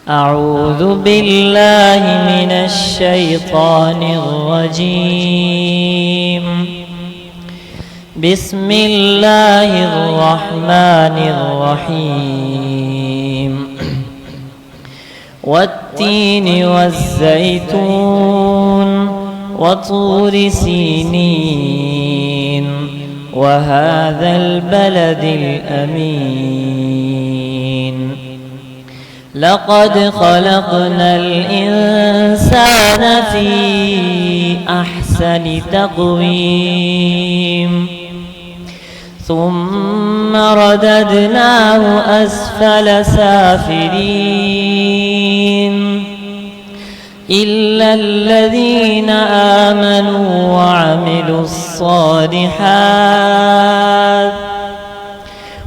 أعوذ بالله من الشيطان الرجيم. بسم الله الرحمن الرحيم. والتين والزيتون وطور سينين وهذا البلد الأمين. لقد خلقنا الإنسان في أحسن تقويم ثم رددناه أسفل سافلين إلا الذين آمنوا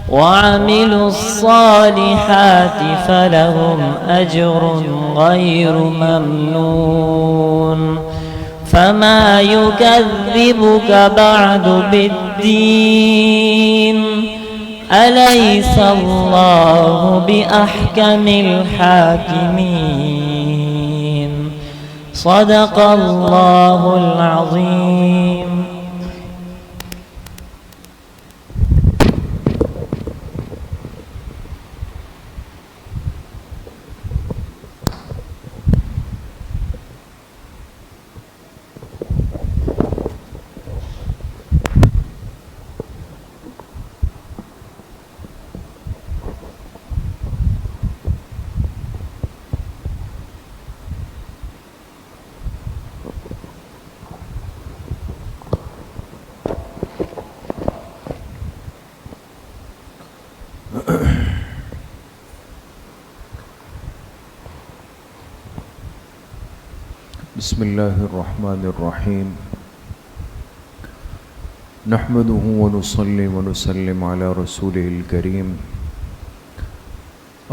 وعملوا الصالحات فلهم أجر غير ممنون. فما يكذبك بعد بالدين؟ أليس الله بأحكم الحاكمين؟ صدق الله العظيم. بسم الله الرحمن الرحيم. نحمده ونصلي ونسلم على رسوله الكريم.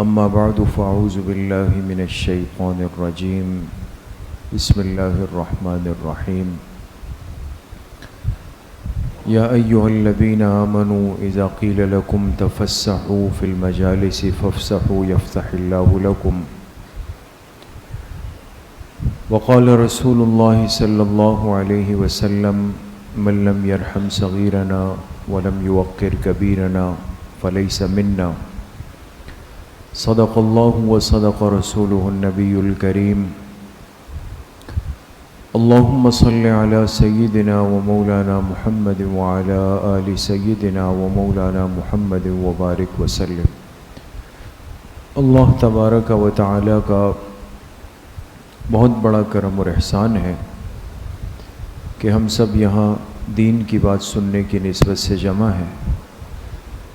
أما بعد فأعوذ بالله من الشيطان الرجيم. بسم الله الرحمن الرحيم. يا أيها الذين آمنوا إذا قيل لكم تفسحوا في المجالس فافسحوا يفسح الله لكم. وقال رسول الله صلى الله عليه وسلم من لم يرحم صغيرنا ولم يوقر كبيرنا فليس منا. صدق الله وصدق رسوله النبي الكريم. اللهم صل على سيدنا ومولانا محمد وعلى آل سيدنا ومولانا محمد وبارك وسلم. اللہ تبارک و تعالی کا بہت بڑا کرم اور احسان ہے کہ ہم سب یہاں دین کی بات سننے کی نسبت سے جمع ہیں.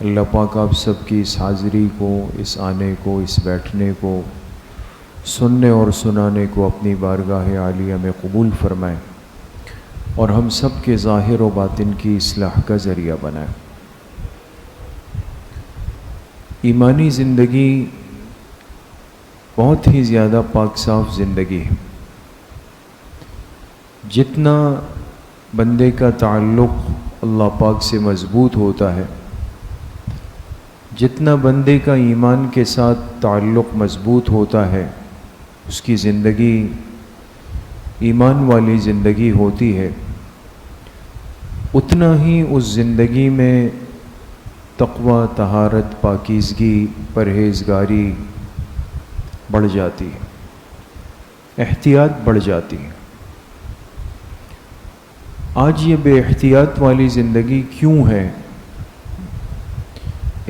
اللہ پاک آپ سب کی اس حاضری کو، اس آنے کو، اس بیٹھنے کو، سننے اور سنانے کو اپنی بارگاہ عالیہ میں قبول فرمائے اور ہم سب کے ظاہر و باطن کی اصلاح کا ذریعہ بنائے. ایمانی زندگی بہت ہی زیادہ پاک صاف زندگی ہے. جتنا بندے کا تعلق اللہ پاک سے مضبوط ہوتا ہے، جتنا بندے کا ایمان کے ساتھ تعلق مضبوط ہوتا ہے، اس کی زندگی ایمان والی زندگی ہوتی ہے، اتنا ہی اس زندگی میں تقوی، طہارت، پاکیزگی، پرہیزگاری بڑھ جاتی ہے، احتیاط بڑھ جاتی ہے. آج یہ بے احتیاط والی زندگی کیوں ہے؟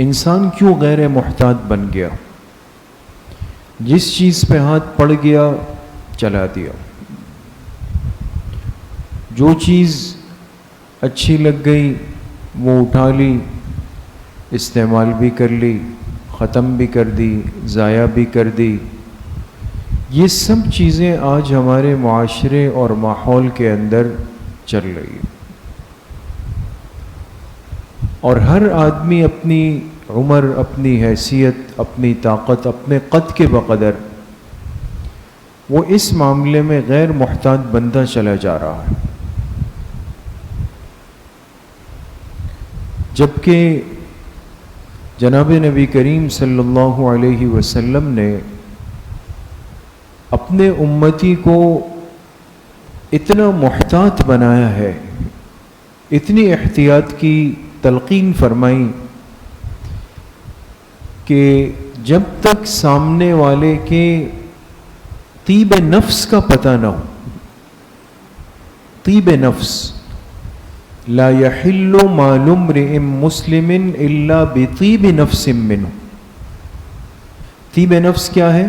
انسان کیوں غیر محتاط بن گیا؟ جس چیز پہ ہاتھ پڑ گیا چلا دیا. جو چیز اچھی لگ گئی وہ اٹھا لی، استعمال بھی کر لی، ختم بھی کر دی، ضائع بھی کر دی. یہ سب چیزیں آج ہمارے معاشرے اور ماحول کے اندر چل رہی ہیں، اور ہر آدمی اپنی عمر، اپنی حیثیت، اپنی طاقت، اپنے قد کے بقدر وہ اس معاملے میں غیر محتاط بنتا چلا جا رہا ہے. جبکہ جناب نبی کریم صلی اللہ علیہ وسلم نے اپنے امتی کو اتنا محتاط بنایا ہے، اتنی احتیاط کی تلقین فرمائی کہ جب تک سامنے والے کے طیب نفس کا پتہ نہ ہو، طیب نفس، لا يحل مال امرئ مسلم الا بطیب نفس منہ. طیب نفس کیا ہے؟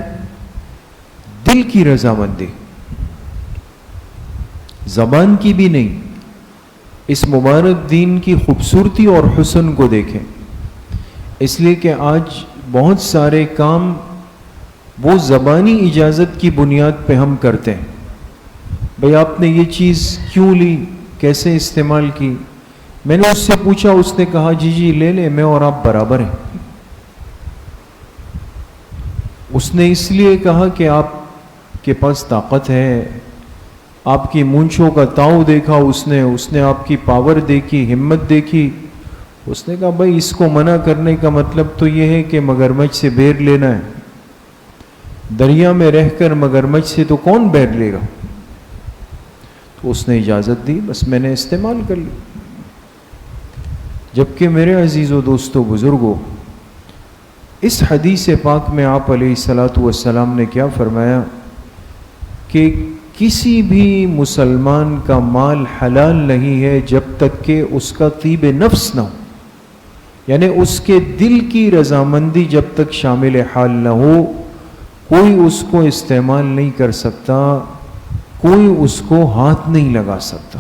دل کی رضامندی، زبان کی بھی نہیں. اس مبارک دین کی خوبصورتی اور حسن کو دیکھیں. اس لیے کہ آج بہت سارے کام وہ زبانی اجازت کی بنیاد پہ ہم کرتے ہیں. بھئی آپ نے یہ چیز کیوں لی، کیسے استعمال کی؟ میں نے اس سے پوچھا، اس نے کہا جی جی لے لیں، میں اور آپ برابر ہیں. اس نے اس لیے کہا کہ آپ کے پاس طاقت ہے، آپ کی مونچھوں کا تاؤ دیکھا اس نے آپ کی پاور دیکھی، ہمت دیکھی. اس نے کہا بھائی اس کو منع کرنے کا مطلب تو یہ ہے کہ مگرمچھ سے بیر لینا ہے. دریا میں رہ کر مگرمچھ سے تو کون بیر لے گا؟ تو اس نے اجازت دی، بس میں نے استعمال کر لی. جبکہ میرے عزیزو دوستو بزرگو، اس حدیث پاک میں آپ علیہ الصلاۃ والسلام نے کیا فرمایا کہ کسی بھی مسلمان کا مال حلال نہیں ہے جب تک کہ اس کا طیب نفس نہ ہو، یعنی اس کے دل کی رضامندی جب تک شامل حال نہ ہو، کوئی اس کو استعمال نہیں کر سکتا، کوئی اس کو ہاتھ نہیں لگا سکتا،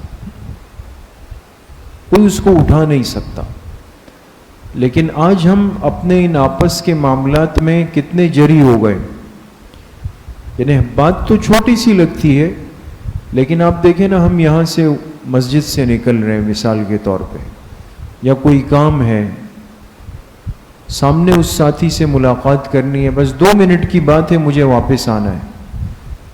کوئی اس کو اٹھا نہیں سکتا. لیکن آج ہم اپنے ان آپس کے معاملات میں کتنے جری ہو گئے. یعنی بات تو چھوٹی سی لگتی ہے، لیکن آپ دیکھیں نا، ہم یہاں سے مسجد سے نکل رہے ہیں مثال کے طور پہ، یا کوئی کام ہے، سامنے اس ساتھی سے ملاقات کرنی ہے، بس 2 منٹ کی بات ہے، مجھے واپس آنا ہے.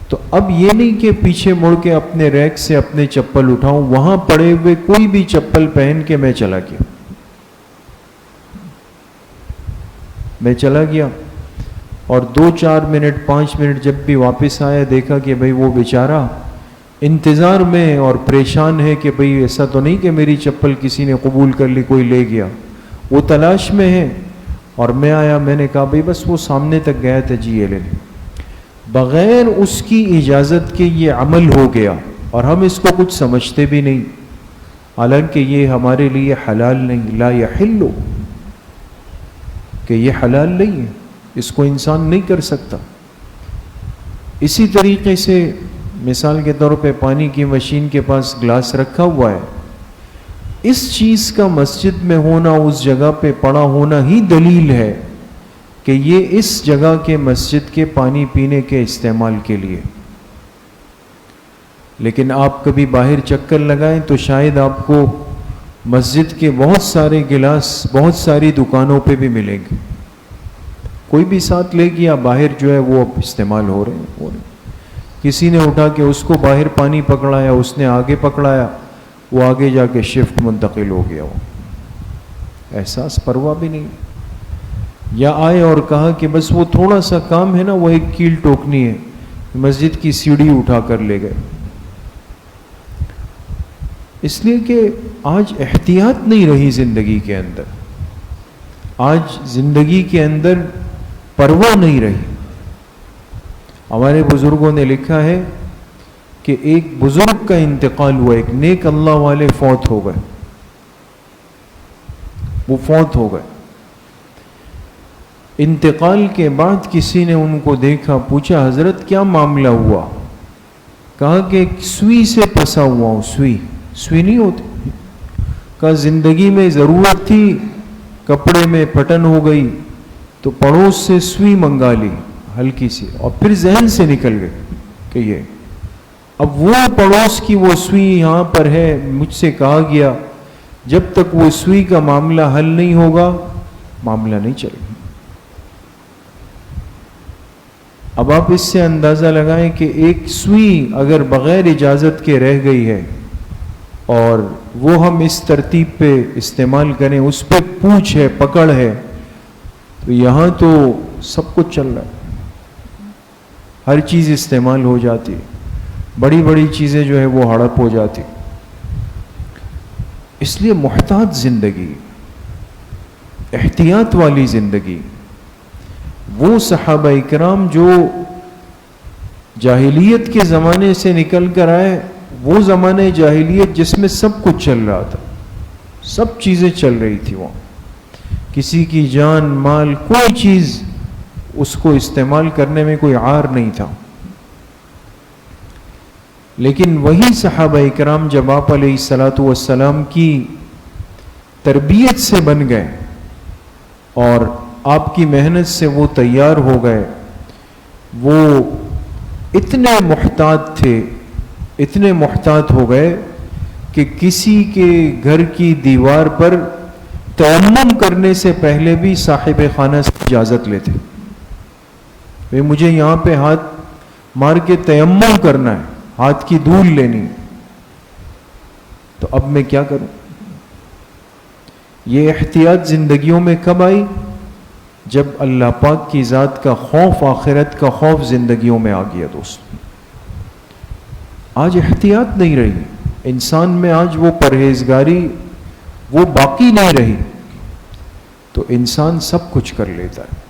تو اب یہ نہیں کہ پیچھے مڑ کے اپنے ریک سے اپنے چپل اٹھاؤں، وہاں پڑے ہوئے کوئی بھی چپل پہن کے میں چلا گیا اور 2-4 منٹ 5 منٹ جب بھی واپس آیا، دیکھا کہ بھئی وہ بیچارہ انتظار میں اور پریشان ہے کہ بھئی ایسا تو نہیں کہ میری چپل کسی نے قبول کر لی، کوئی لے گیا. وہ تلاش میں ہے. اور میں آیا، میں نے کہا بھئی بس وہ سامنے تک گیا تھا، جی یہ لے لیں. بغیر اس کی اجازت کے یہ عمل ہو گیا اور ہم اس کو کچھ سمجھتے بھی نہیں، حالانکہ یہ ہمارے لیے حلال نہیں. لا یحل، کہ یہ حلال نہیں ہے، اس کو انسان نہیں کر سکتا. اسی طریقے سے مثال کے طور پہ پانی کی مشین کے پاس گلاس رکھا ہوا ہے، اس چیز کا مسجد میں ہونا، اس جگہ پہ پڑا ہونا ہی دلیل ہے کہ یہ اس جگہ کے مسجد کے پانی پینے کے استعمال کے لیے. لیکن آپ کبھی باہر چکر لگائیں تو شاید آپ کو مسجد کے بہت سارے گلاس بہت ساری دکانوں پہ بھی ملیں گے. کوئی بھی ساتھ لے گیا، باہر جو ہے وہ اب استعمال ہو رہے ہیں. کسی نے اٹھا کے اس کو باہر پانی پکڑایا، اس نے آگے پکڑایا، وہ آگے جا کے شفٹ منتقل ہو گیا. وہ احساس پرواہ بھی نہیں. یا آئے اور کہا کہ بس وہ تھوڑا سا کام ہے نا، وہ ایک کیل ٹوکنی ہے، مسجد کی سیڑھی اٹھا کر لے گئے. اس لیے کہ آج احتیاط نہیں رہی زندگی کے اندر، آج زندگی کے اندر پرواہ نہیں رہی. ہمارے بزرگوں نے لکھا ہے کہ ایک بزرگ کا انتقال ہوا، ایک نیک اللہ والے فوت ہو گئے، وہ فوت ہو گئے. انتقال کے بعد کسی نے ان کو دیکھا، پوچھا حضرت کیا معاملہ ہوا؟ کہا کہ ایک سوئی سے پھنسا ہوا ہوں. سوئی نہیں ہوتی. کہا زندگی میں ضرورت تھی، کپڑے میں پھٹن ہو گئی تو پڑوس سے سوئی منگا لی ہلکی سی، اور پھر ذہن سے نکل گئے کہ یہ اب وہ پڑوس کی وہ سوئی یہاں پر ہے. مجھ سے کہا گیا جب تک وہ سوئی کا معاملہ حل نہیں ہوگا معاملہ نہیں چلے گا. اب آپ اس سے اندازہ لگائیں کہ ایک سوئی اگر بغیر اجازت کے رہ گئی ہے اور وہ ہم اس ترتیب پہ استعمال کریں، اس پہ پوچھ ہے، پکڑ ہے، تو یہاں تو سب کچھ چل رہا ہے. ہر چیز استعمال ہو جاتی، بڑی بڑی چیزیں جو ہے وہ ہڑپ ہو جاتی. اس لیے محتاط زندگی، احتیاط والی زندگی. وہ صحابہ اکرام جو جاہلیت کے زمانے سے نکل کر آئے، وہ زمانہ جاہلیت جس میں سب کچھ چل رہا تھا، سب چیزیں چل رہی تھی وہاں، کسی کی جان مال کوئی چیز اس کو استعمال کرنے میں کوئی عار نہیں تھا. لیکن وہی صحابہ اکرام جب آپ علیہ الصلاۃ والسلام کی تربیت سے بن گئے اور آپ کی محنت سے وہ تیار ہو گئے، وہ اتنے محتاط تھے، اتنے محتاط ہو گئے کہ کسی کے گھر کی دیوار پر تیمم کرنے سے پہلے بھی صاحب خانہ سے اجازت لیتے. بھئی مجھے یہاں پہ ہاتھ مار کے تیمم کرنا ہے، ہاتھ کی دھول لینی، تو اب میں کیا کروں؟ یہ احتیاط زندگیوں میں کب آئی؟ جب اللہ پاک کی ذات کا خوف، آخرت کا خوف زندگیوں میں آ گیا. دوست آج احتیاط نہیں رہی انسان میں، آج وہ پرہیزگاری وہ باقی نہیں رہی، تو انسان سب کچھ کر لیتا ہے،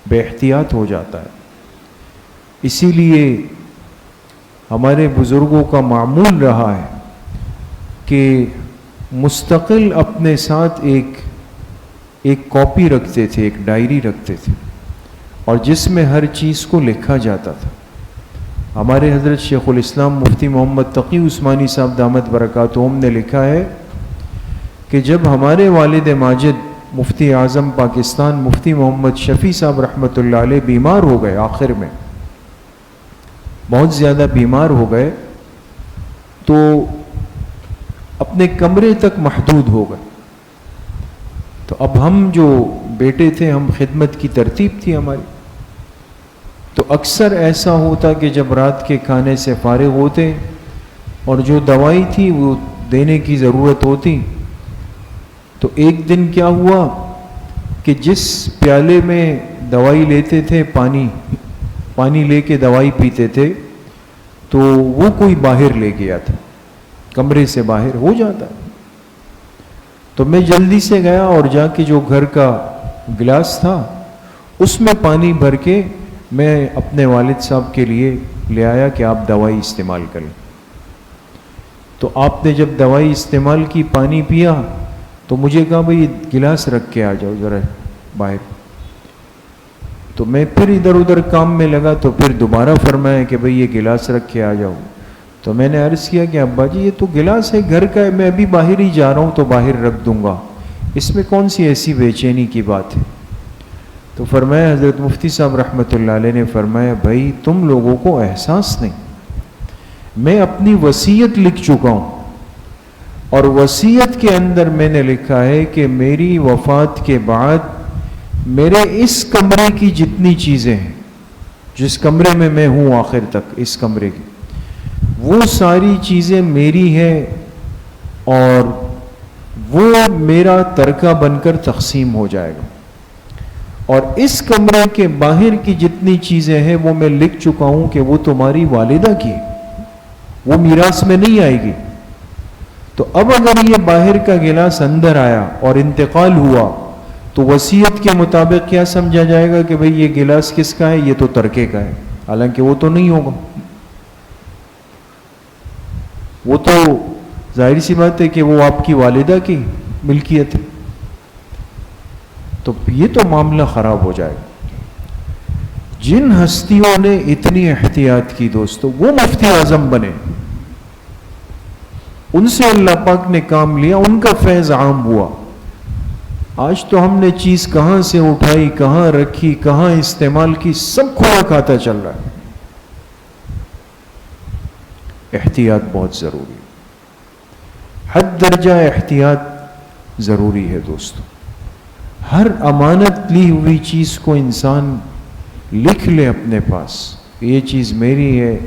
بے احتیاط ہو جاتا ہے. اسی لیے ہمارے بزرگوں کا معمول رہا ہے کہ مستقل اپنے ساتھ ایک کاپی رکھتے تھے، ایک ڈائری رکھتے تھے، اور جس میں ہر چیز کو لکھا جاتا تھا. ہمارے حضرت شیخ الاسلام مفتی محمد تقی عثمانی صاحب دامت برکاتہم نے لکھا ہے کہ جب ہمارے والد ماجد مفتی اعظم پاکستان مفتی محمد شفیع صاحب رحمۃ اللہ علیہ بیمار ہو گئے، آخر میں بہت زیادہ بیمار ہو گئے، تو اپنے کمرے تک محدود ہو گئے. تو اب ہم جو بیٹے تھے، ہم خدمت کی ترتیب تھی ہماری، تو اکثر ایسا ہوتا کہ جب رات کے کھانے سے فارغ ہوتے اور جو دوائی تھی وہ دینے کی ضرورت ہوتی، تو ایک دن کیا ہوا کہ جس پیالے میں دوائی لیتے تھے، پانی لے کے دوائی پیتے تھے، تو وہ کوئی باہر لے گیا تھا، کمرے سے باہر ہو جاتا. تو میں جلدی سے گیا اور جا کے جو گھر کا گلاس تھا اس میں پانی بھر کے میں اپنے والد صاحب کے لیے لے آیا کہ آپ دوائی استعمال کریں. تو آپ نے جب دوائی استعمال کی، پانی پیا، تو مجھے کہا بھئی گلاس رکھ کے آ جاؤ ذرا باہر. تو میں پھر ادھر ادھر کام میں لگا، تو پھر دوبارہ فرمایا کہ بھئی یہ گلاس رکھ کے آ جاؤ. تو میں نے عرض کیا کہ ابا جی یہ تو گلاس ہے گھر کا ہے، میں ابھی باہر ہی جا رہا ہوں تو باہر رکھ دوں گا، اس میں کون سی ایسی بے چینی کی بات ہے؟ تو فرمایا، حضرت مفتی صاحب رحمۃ اللہ علیہ نے فرمایا، بھائی تم لوگوں کو احساس نہیں، میں اپنی وصیت لکھ چکا ہوں، اور وصیت کے اندر میں نے لکھا ہے کہ میری وفات کے بعد میرے اس کمرے کی جتنی چیزیں ہیں، جس کمرے میں میں ہوں آخر تک، اس کمرے کی وہ ساری چیزیں میری ہیں، اور وہ میرا ترکہ بن کر تقسیم ہو جائے گا. اور اس کمرے کے باہر کی جتنی چیزیں ہیں وہ میں لکھ چکا ہوں کہ وہ تمہاری والدہ کی، وہ میراث میں نہیں آئے گی. تو اب اگر یہ باہر کا گلاس اندر آیا اور انتقال ہوا تو وصیت کے مطابق کیا سمجھا جائے گا کہ بھئی یہ گلاس کس کا ہے؟ یہ تو ترکے کا ہے، حالانکہ وہ تو نہیں ہوگا. وہ تو ظاہر سی بات ہے کہ وہ آپ کی والدہ کی ملکیت ہے. تو یہ تو معاملہ خراب ہو جائے گا. جن ہستیوں نے اتنی احتیاط کی دوستو، وہ مفتی اعظم بنے، ان سے اللہ پاک نے کام لیا، ان کا فیض عام ہوا. آج تو ہم نے چیز کہاں سے اٹھائی، کہاں رکھی، کہاں استعمال کی، سب کھولا کھاتا چل رہا ہے. احتیاط بہت ضروری ہے، حد درجہ احتیاط ضروری ہے دوستو. ہر امانت لی ہوئی چیز کو انسان لکھ لے اپنے پاس، یہ چیز میری ہے،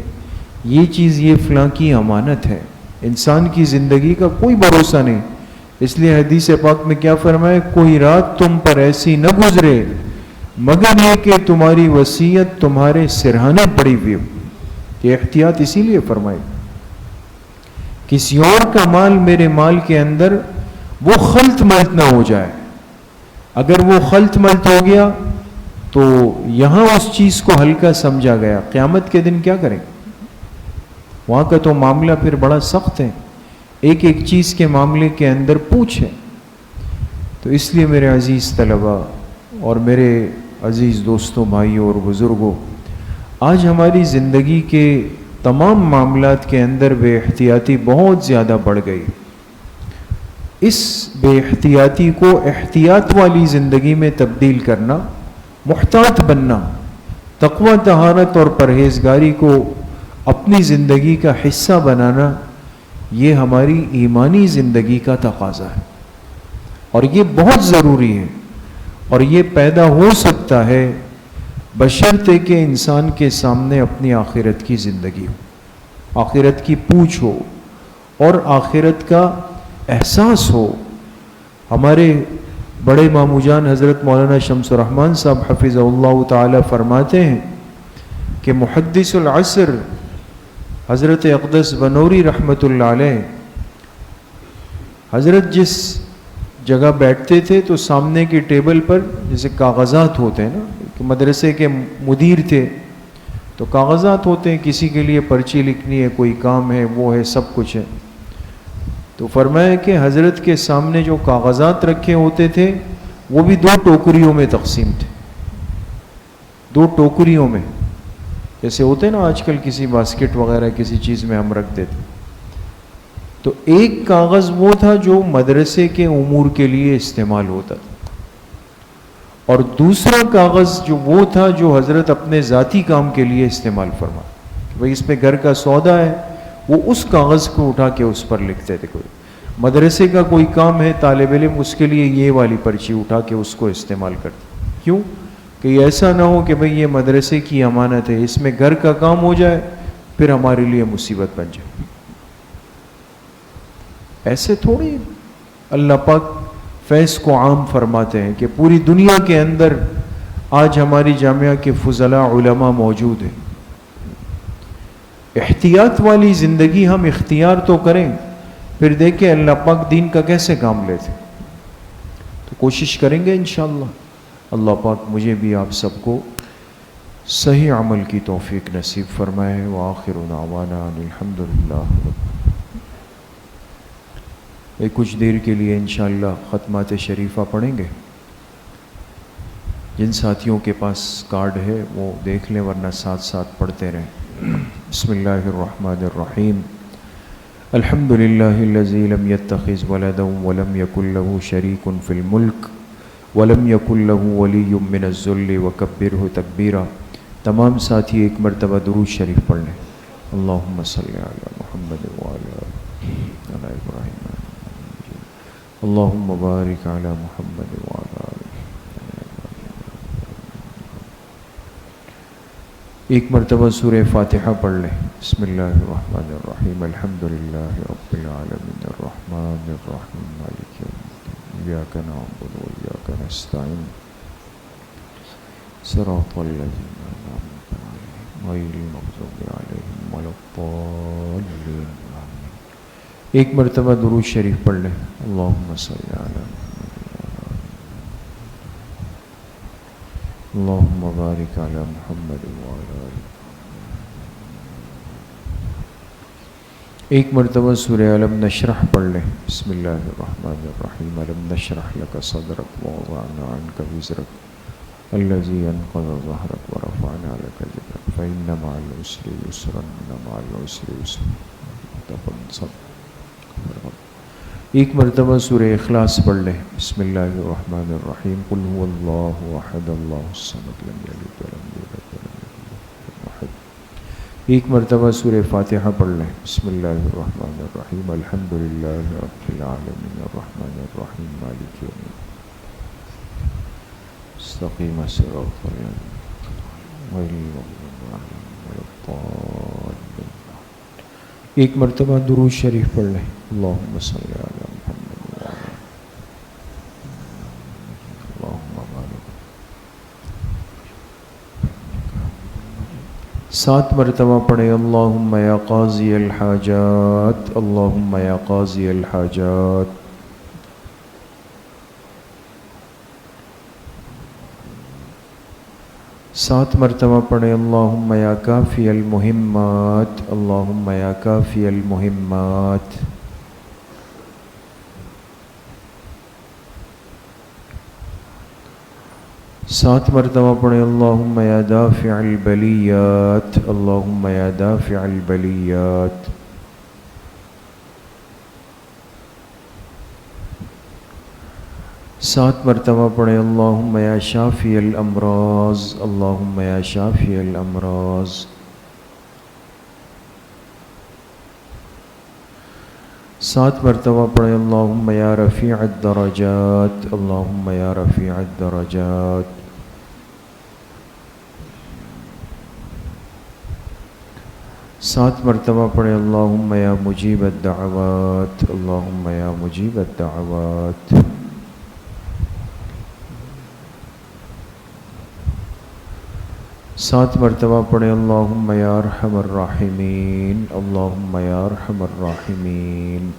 یہ چیز یہ فلاں کی امانت ہے. انسان کی زندگی کا کوئی بھروسہ نہیں. اس لیے حدیث پاک میں کیا فرمایا، کوئی رات تم پر ایسی نہ گزرے مگر یہ کہ تمہاری وصیت تمہارے سرہانے پڑی ہوئی ہو. یہ احتیاط اسی لیے فرمائی کسی اور کا مال میرے مال کے اندر وہ خلط ملط نہ ہو جائے. اگر وہ خلط ملط ہو گیا تو یہاں اس چیز کو ہلکا سمجھا گیا, قیامت کے دن کیا کریں؟ وہاں کا تو معاملہ پھر بڑا سخت ہے, ایک ایک چیز کے معاملے کے اندر پوچھ ہے. تو اس لیے میرے عزیز طلباء اور میرے عزیز دوستوں, بھائیوں اور بزرگوں, آج ہماری زندگی کے تمام معاملات کے اندر بے احتیاطی بہت زیادہ بڑھ گئی. اس بے احتیاطی کو احتیاط والی زندگی میں تبدیل کرنا, محتاط بننا, تقوی طہارت اور پرہیزگاری کو اپنی زندگی کا حصہ بنانا, یہ ہماری ایمانی زندگی کا تقاضا ہے اور یہ بہت ضروری ہے. اور یہ پیدا ہو سکتا ہے بشرطے کہ انسان کے سامنے اپنی آخرت کی زندگی ہو, آخرت کی پوچھ ہو اور آخرت کا احساس ہو. ہمارے بڑے مامو جان حضرت مولانا شمس الرحمن صاحب حفظہ اللہ تعالی فرماتے ہیں کہ محدث العصر حضرت اقدس بنوری رحمۃ اللہ علیہ, حضرت جس جگہ بیٹھتے تھے تو سامنے کی ٹیبل پر جیسے کاغذات ہوتے ہیں نا, مدرسے کے مدیر تھے تو کاغذات ہوتے ہیں, کسی کے لیے پرچی لکھنی ہے, کوئی کام ہے, وہ ہے, سب کچھ ہے. تو فرمایا کہ حضرت کے سامنے جو کاغذات رکھے ہوتے تھے وہ بھی 2 ٹوکریوں میں تقسیم تھے, 2 ٹوکریوں میں, جیسے ہوتے ہیں نا آج کل کسی باسکٹ وغیرہ کسی چیز میں ہم رکھ دیتے. تو ایک کاغذ وہ تھا جو مدرسے کے امور کے لیے استعمال ہوتا تھا, اور دوسرا کاغذ جو وہ تھا جو حضرت اپنے ذاتی کام کے لیے استعمال فرما, کہ بھئی اس پہ گھر کا سودا ہے, وہ اس کاغذ کو اٹھا کے اس پر لکھتے تھے. کوئی مدرسے کا کوئی کام ہے, طالب علم, اس کے لیے یہ والی پرچی اٹھا کے اس کو استعمال کرتے. کیوں؟ کہ ایسا نہ ہو کہ بھئی یہ مدرسے کی امانت ہے, اس میں گھر کا کام ہو جائے پھر ہمارے لیے مصیبت بن جائے. ایسے تھوڑی اللہ پاک فیض کو عام فرماتے ہیں کہ پوری دنیا کے اندر آج ہماری جامعہ کے فضلاء علماء موجود ہیں. احتیاط والی زندگی ہم اختیار تو کریں, پھر دیکھیں اللہ پاک دین کا کیسے کام لیتے. تو کوشش کریں گے انشاءاللہ. اللہ پاک مجھے بھی آپ سب کو صحیح عمل کی توفیق نصیب فرمائے. وآخر دعوانا ان الحمدللہ. کچھ دیر کے لیے انشاءاللہ ختمات شریفہ پڑھیں گے. جن ساتھیوں کے پاس کارڈ ہے وہ دیکھ لیں, ورنہ ساتھ ساتھ پڑھتے رہیں. بسم اللہ الرحمن الرحیم. الحمد للہ الذی لم یتخذ ولدا ولم یکن له شریک فی الملک ولم یکن له ولی من الذل وکبرہ تکبیرا. تمام ساتھی ایک مرتبہ درود شریف پڑھ لیں. اللہم صلی علی محمد وعلی آل ابراہیم. اللہم بارک علی محمد وعلی آل. ایک مرتبہ سورہ فاتحہ پڑھ لیں. بسم اللہ الرحمن الرحیم. الحمد للہ رب العالمین الرحمن الرحیم مالک یوم الدین ایاک نعبد و ایاک نستعین صراط الذین انعمت علیہم غیر المغضوب علیہم ولا الضالین. ایک مرتبہ درود شریف پڑھ لیں. اللہم صلی علی محمد. اللہم بارک علی محمد وعلی آل. ایک مرتبہ سورہ علم نشرح پڑھ لیں. بسم اللہ الرحمن الرحیم. علم نشرح لک صدرک ووضعنا عنک وزرک الذی انقض ظہرک ورفعنا لک ذکرک فإن مع العسر یسرا إن مع العسر یسرا. ایک مرتبہ سورہ اخلاص پڑھ لیں. بسم اللہ الرحمن الرحیم. قل هو اللہ احد اللہ الصمد لم یلد ولم یولد ولم یکن له کفوا احد. ایک مرتبہ سورہ فاتحہ پڑھ لیں. بسم اللہ الرحمن الرحیم. الحمد للہ رب العالمین الرحمن الرحیم مالک یوم الدین استقیم صراط الذین غیر المغضوب علیہم ولا الضالین. ایک مرتبہ درود شریف پڑھ لیں. اللہم صلی علی محمد وعلی اللہم بارک. 7 مرتبہ پڑھیں اللہم یا قاضی الحاجات، اللہم یا قاضی الحاجات۔ 7 مرتبہ پڑھیں اللہم یا کافی المہمات، اللہم یا کافی المہمات۔ 7 مرتبہ پڑھیں اللہم یا دافع البلیات، اللہم یا دافع البلیات۔ 7 مرتبہ پڑھیں اللہم یا شافی الامراض، اللہم یا شافی الامراض۔ 7 مرتبہ پڑھیں اللہم یا رفیع الدرجات، اللہم یا رفیع الدرجات۔ 7 مرتبہ پڑھیں اللہم یا مجیب الدعوات، اللہم یا مجیب الدعوات۔ 7 مرتبہ پڑھیں اللہم یا ارحم الراحمین، اللہم یا ارحم الراحمین۔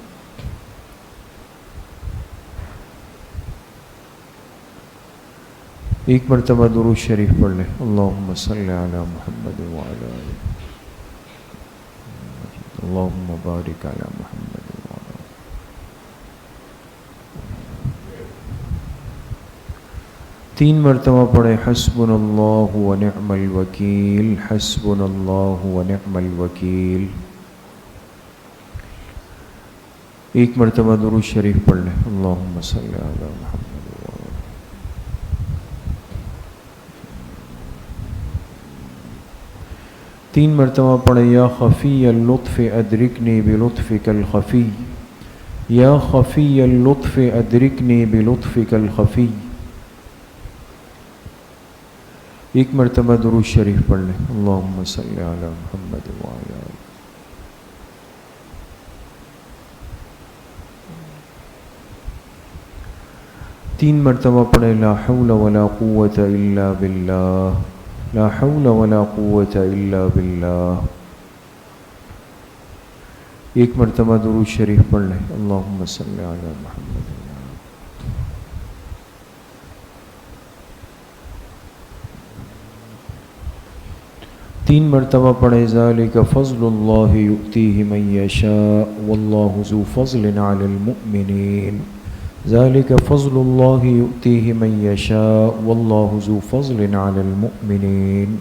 ایک مرتبہ درود شریف پڑھ لیں، اللہم صلی علی محمد وعلی آلہ، اللہم بارک علی محمد وعلی آلہ۔ 3 مرتبہ پڑھیں حسبنا اللہ ونعم الوکیل، حسبنا اللہ ونعم الوکیل۔ ایک مرتبہ درود شریف پڑھ لیں، اللہم صلی علی محمد وعلی آلہ۔ 3 مرتبہ پڑھیں یا خفی اللطف ادرکنی بلطفک الخفی، یا خفی اللطف ادرکنی بلطفک الخفی۔ ایک مرتبہ درود شریف پڑھ لیں، اللہم صلی علی محمد وعلی آلہ۔ 3 مرتبہ پڑھیں لا حول ولا قوة الا باللہ، لا حول ولا قوة الا باللہ۔ ایک مرتبہ درود شریف پڑھ لیں، اللہم صلی علی محمد وعلی آلہ۔ 3 مرتبہ پڑھیں ذالک فضل اللہ یؤتیہ من یشاء واللہ ذو فضل علی المؤمنین، ذالک فضل اللہ یؤتیہ من یشاء واللہ ذو فضل علی المؤمنین۔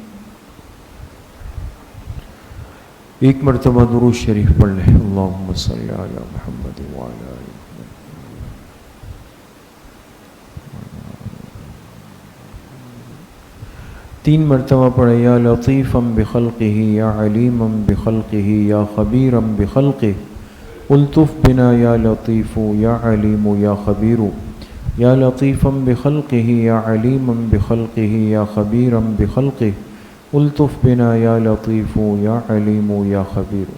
ایک مرتبہ درود شریف پڑھ لیں، اللہم صلی علی محمد وعلی آلہ۔ 3 مرتبہ پڑھیں یا لطیفا بخلقہ یا علیما بخلقہ یا خبیرا بخلقہ، الطف بنا یا لطیف یا علیم یا خبیر، یا لطیفا بخلقہ یا علیما بخلقہ یا خبیرا بخلقہ، الطف بنا یا لطیف یا علیم یا خبیر۔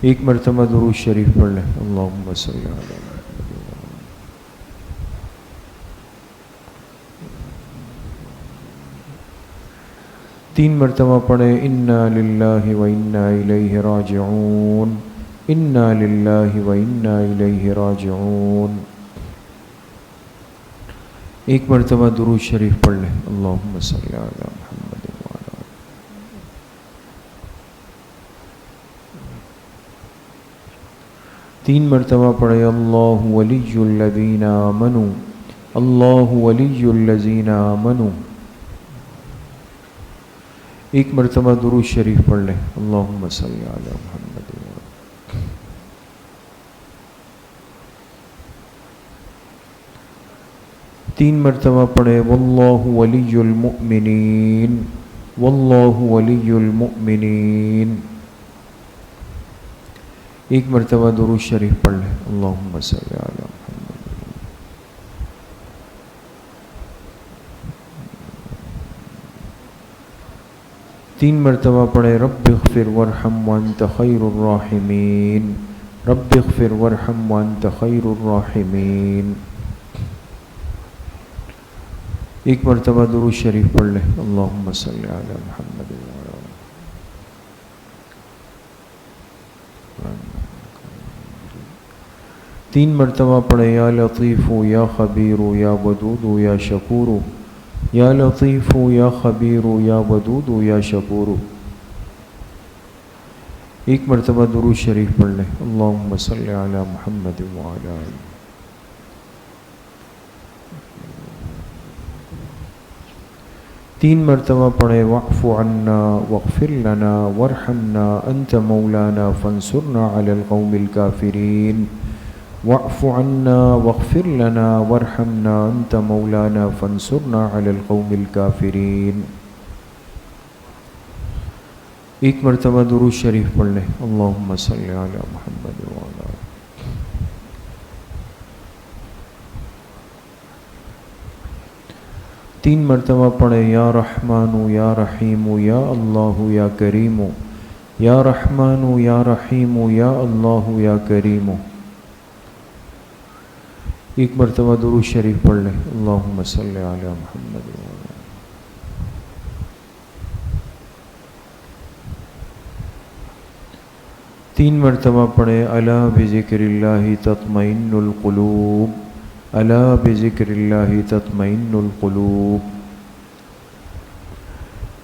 ایک مرتبہ درود شریف پڑھ لیں، اللہم صلی علی محمد۔ 3 مرتبہ پڑھیں انا للہ و انا الیہ راجعون، انا للہ و انا الیہ راجعون۔ ایک مرتبہ درود شریف پڑھ لیں، اللہم صلی علی محمد وعلی آلہ۔ 3 مرتبہ پڑھیں اللہ ولی الذین آمنوا، اللہ ولی الذین آمنوا۔ ایک مرتبہ درود شریف پڑھ لیں، اللہم صلی علی محمد وعلی آلہ۔ 3 مرتبہ پڑھیں واللہ ولی المؤمنین، واللہ ولی المؤمنین۔ ایک مرتبہ درود شریف پڑھ لیں، اللہم صلی علی محمد۔ 3 مرتبہ پڑھیں رب اغفر وارحم وانت خیر الراحمین، رب اغفر وارحم وانت خیر الراحمین۔ ایک مرتبہ درود شریف پڑھ لیں، اللہم صلی علی محمد وعلی آل۔ 3 مرتبہ پڑھیں، یا لطیف یا خبیر یا ودود یا شکور، یا لطیف یا خبیر یا ودود یا شکور۔ ایک مرتبہ درود شریف پڑھ لیں، اللہم صلی علی محمد وعلی آل۔ 3 مرتبہ پڑھیں، واعف عنا واغفر لنا وارحمنا انت مولانا فانصرنا علی القوم الکافرین۔ واعف عنا واغفر لنا وارحمنا انت مولانا فانصرنا علی القوم الکافرین۔ ایک مرتبہ درود شریف پڑھ لیں، اللہم صلی علی محمد وعلی آل۔ 3 مرتبہ پڑھیں، یا رحمان یا رحیم یا اللہ یا کریم، یا رحمان یا رحیم یا اللہ یا کریم۔ ایک مرتبہ درود شریف پڑھ لیں، اللہم صلی علی محمد وعلی آل۔ 3 مرتبہ پڑھیں، الا بذکر اللہ تطمئن القلوب، الا بذکر اللہ تطمئن القلوب۔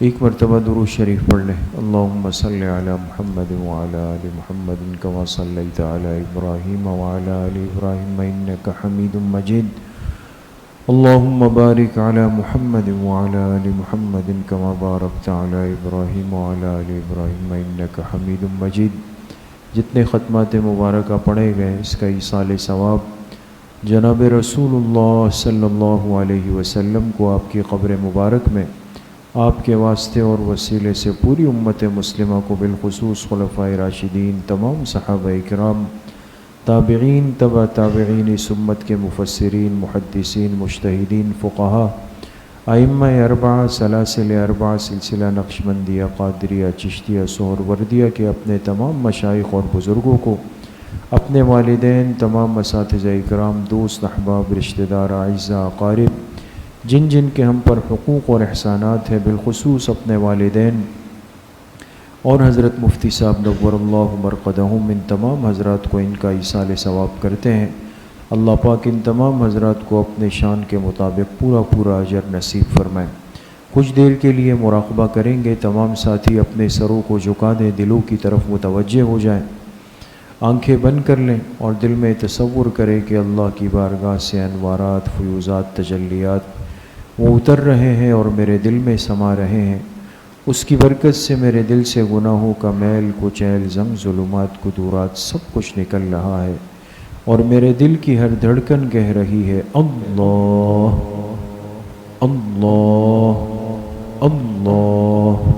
ایک مرتبہ درود شریف پڑھ لیں، اللہم صلی علی محمد وعلی آل محمد کما صلیت علی ابراہیم وعلی آل ابراہیم انک حمید مجید۔ اللہم بارک علی محمد وعلی آل محمد کما بارکت علی ابراہیم وعلی آل ابراہیم انک حمید مجید۔ جتنے ختمات مبارکہ پڑھے گئے اس کا ایصال ثواب جناب رسول اللہ صلی اللہ علیہ وسلم کو آپ کی قبر مبارک میں آپ کے واسطے اور وسیلے سے پوری امت مسلمہ کو بالخصوص خلفائے راشدین، تمام صحابہ کرام، تابعین، تبع تابعین، اس امت کے مفسرین، محدثین، مجتہدین، فقہا، ائمہ اربعہ، سلاسل اربعہ، سلسلہ نقشبندیہ، قادریہ، چشتیہ، سہروردیہ کے اپنے تمام مشائخ اور بزرگوں کو، اپنے والدین، تمام اساتذہ اکرام، دوست، احباب، رشتہ دار، اعزاء، اقارب، جن جن کے ہم پر حقوق اور احسانات ہیں، بالخصوص اپنے والدین اور حضرت مفتی صاحب نور اللہ مرقدہم، ان تمام حضرات کو ان کا ایصال ثواب کرتے ہیں۔ اللہ پاک ان تمام حضرات کو اپنے شان کے مطابق پورا پورا اجر نصیب فرمائیں۔ کچھ دیر کے لیے مراقبہ کریں گے، تمام ساتھی اپنے سروں کو جھکا دیں، دلوں کی طرف متوجہ ہو جائیں، آنکھیں بند کر لیں اور دل میں تصور کریں کہ اللہ کی بارگاہ سے انوارات، فیوزات، تجلیات وہ اتر رہے ہیں اور میرے دل میں سما رہے ہیں۔ اس کی برکت سے میرے دل سے گناہوں کا میل، کچیل، زنگ، ظلمات، کدورات سب کچھ نکل رہا ہے اور میرے دل کی ہر دھڑکن کہہ رہی ہے اللہ اللہ اللہ۔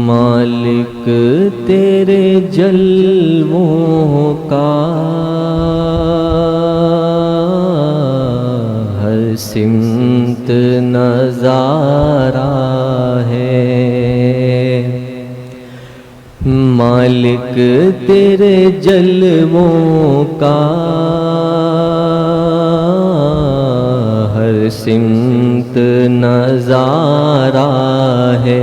مالک تیرے جلووں کا ہر سمت نظارہ ہے، مالک تیرے جلووں کا ہر سمت نظارہ ہے۔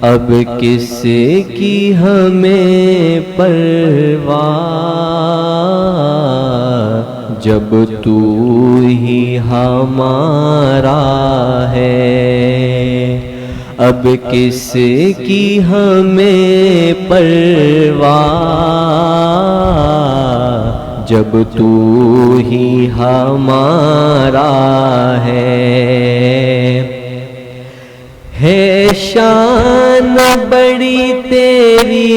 اب کس کی ہمیں پرواہ جب تو ہی ہمارا ہے، اب کس کی ہمیں پرواہ جب تو ہی ہمارا ہے شان بڑی تیری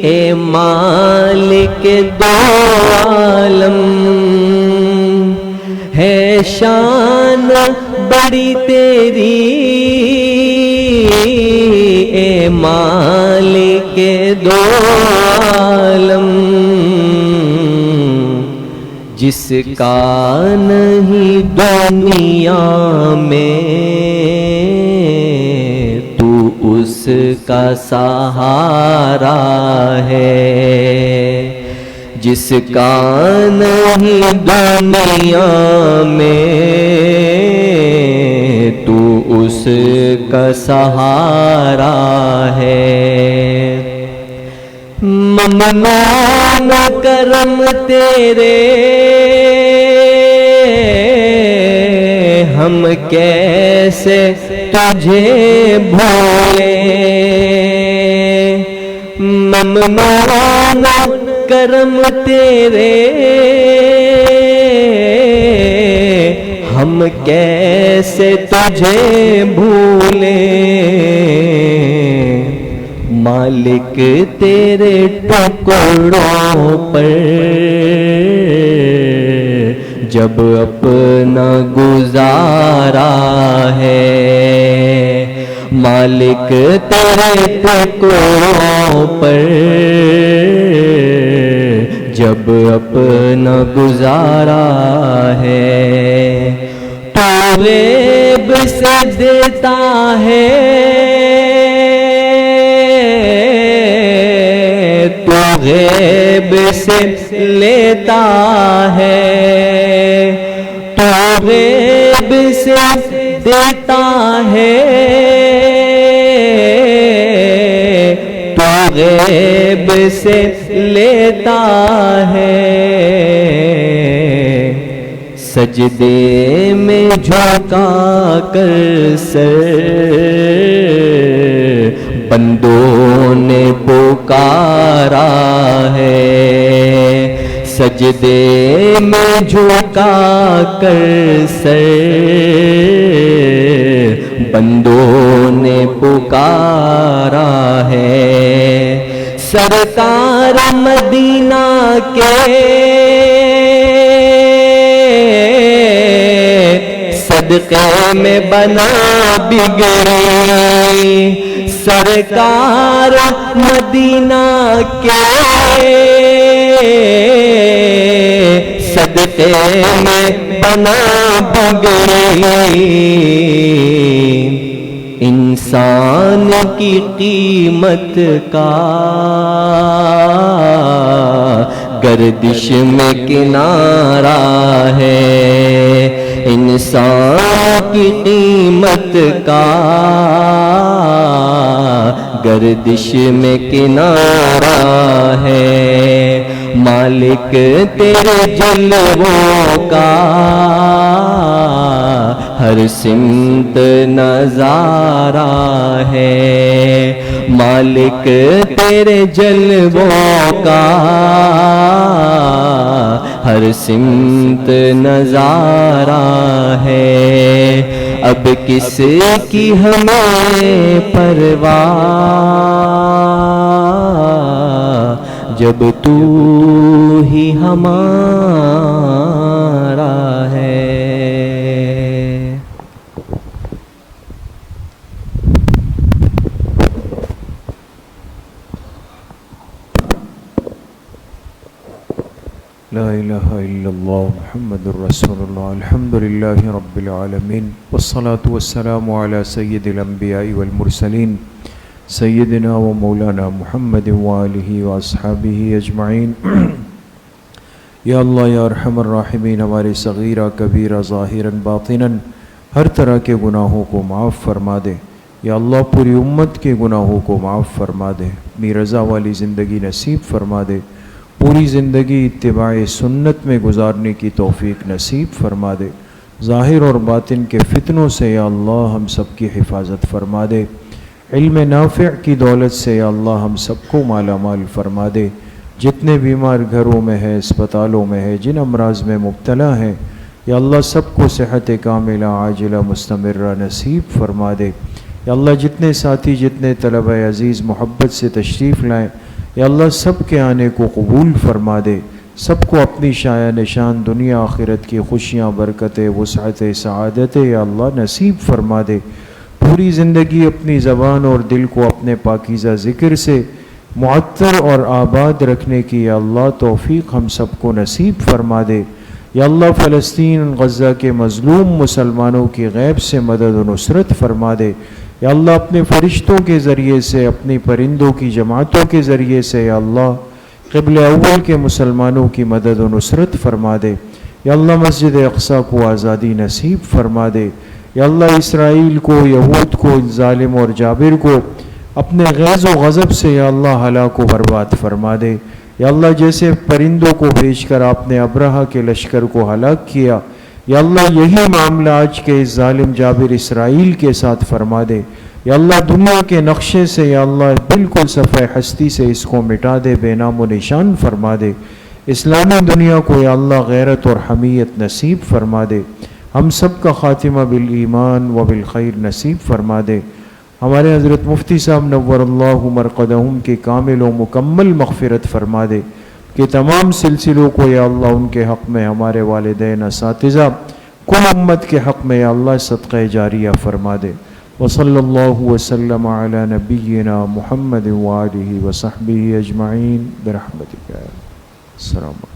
اے مالک دو عالم، ہے شان بڑی تیری اے مالک دو عالم، جس کا نہیں دنیا میں تو اس کا سہارا ہے، جس کا نہیں دنیا میں تو اس کا سہارا ہے۔ ممنون کرم تیرے ہم کیسے تجھے بھولیں، ممنون کرم تیرے ہم کیسے تجھے بھولیں، مالک تیرے ٹکڑوں پر جب اپنا گزارا ہے، مالک تیرے ٹکڑوں پر جب اپنا گزارا ہے، تو غیب سے دیتا ہے، تو غیب سے لیتا ہے، تو غیب سے دیتا ہے، تو غیب سے لیتا ہے، سجدے میں جھکا کر سر بندوں نے پکارا ہے، سجدے میں جھکا کر سر بندوں نے پکارا ہے، سرکار مدینہ کے صدقے میں بنا بگڑی، سرکار مدینہ کے صدقے میں بنا بگڑی، انسان کی قیمت کا گردش میں کنارہ ہے، انسان کی قیمت کا گردش میں کنارہ ہے، مالک تیرے جلووں کا ہر سمت نظارہ ہے، مالک تیرے جلووں کا ہر سمت نظارہ ہے، اب کس کی ہمیں پرواہ جب تو ہی ہمارا ہے۔ لا الہ الا اللہ محمد الرسول اللہ، الحمدللہ رب العالمین، والصلاة والسلام علی سید الانبیاء والمرسلین، سیدنا و مولانا محمد وآلہ واصحابہ اجمعین۔ یا اللہ یا ارحم الراحمین، ہمارے صغیرہ کبیرہ ظاہراً باطناً ہر طرح کے گناہوں کو معاف فرما دے۔ یا اللہ پوری امت کے گناہوں کو معاف فرما دے، اپنی رضا والی زندگی نصیب فرما دے، پوری زندگی اتباع سنت میں گزارنے کی توفیق نصیب فرما دے، ظاہر اور باطن کے فتنوں سے یا اللہ ہم سب کی حفاظت فرما دے، علم نافع کی دولت سے یا اللہ ہم سب کو مالا مال فرما دے، جتنے بیمار گھروں میں ہے، اسپتالوں میں ہے، جن امراض میں مبتلا ہیں یا اللہ سب کو صحت کاملہ عاجلہ مستمرہ نصیب فرما دے۔ یا اللہ جتنے ساتھی، جتنے طلبہ عزیز محبت سے تشریف لائیں یا اللہ سب کے آنے کو قبول فرما دے، سب کو اپنی شایع نشان دنیا آخرت کی خوشیاں، برکتیں، وسعت، سعادت یا اللہ نصیب فرما دے۔ پوری زندگی اپنی زبان اور دل کو اپنے پاکیزہ ذکر سے معطر اور آباد رکھنے کی یا اللہ توفیق ہم سب کو نصیب فرما دے۔ یا اللہ فلسطین غزہ کے مظلوم مسلمانوں کی غیب سے مدد و نصرت فرما دے۔ یا اللہ اپنے فرشتوں کے ذریعے سے، اپنی پرندوں کی جماعتوں کے ذریعے سے یا اللہ قبل اول کے مسلمانوں کی مدد و نصرت فرما دے۔ یا اللہ مسجد اقصیٰ کو آزادی نصیب فرما دے۔ یا اللہ اسرائیل کو، یہود کو، ظالم اور جابر کو اپنے غیظ و غضب سے یا اللہ ہلاک و برباد فرما دے۔ یا اللہ جیسے پرندوں کو بھیج کر آپ نے ابرہہ کے لشکر کو ہلاک کیا، یا اللہ یہی معاملہ آج کے اس ظالم جابر اسرائیل کے ساتھ فرما دے۔ یا اللہ دنیا کے نقشے سے یا اللہ بالکل صفحہ ہستی سے اس کو مٹا دے، بے نام و نشان فرما دے۔ اسلامی دنیا کو یا اللہ غیرت اور حمیت نصیب فرما دے۔ ہم سب کا خاتمہ بالایمان و بالخیر نصیب فرما دے۔ ہمارے حضرت مفتی صاحب نور اللہ مرقدہم کی کامل و مکمل مغفرت فرما دے کہ تمام سلسلوں کو یا اللہ ان کے حق میں، ہمارے والدین، اساتذہ، کل امت کے حق میں یا اللہ صدقہ جاریہ فرما دے۔ وصلی اللہ وسلم علی نبینا محمد وآلہ وصحبہ اجمعین برحمتک۔ السلام علیکم۔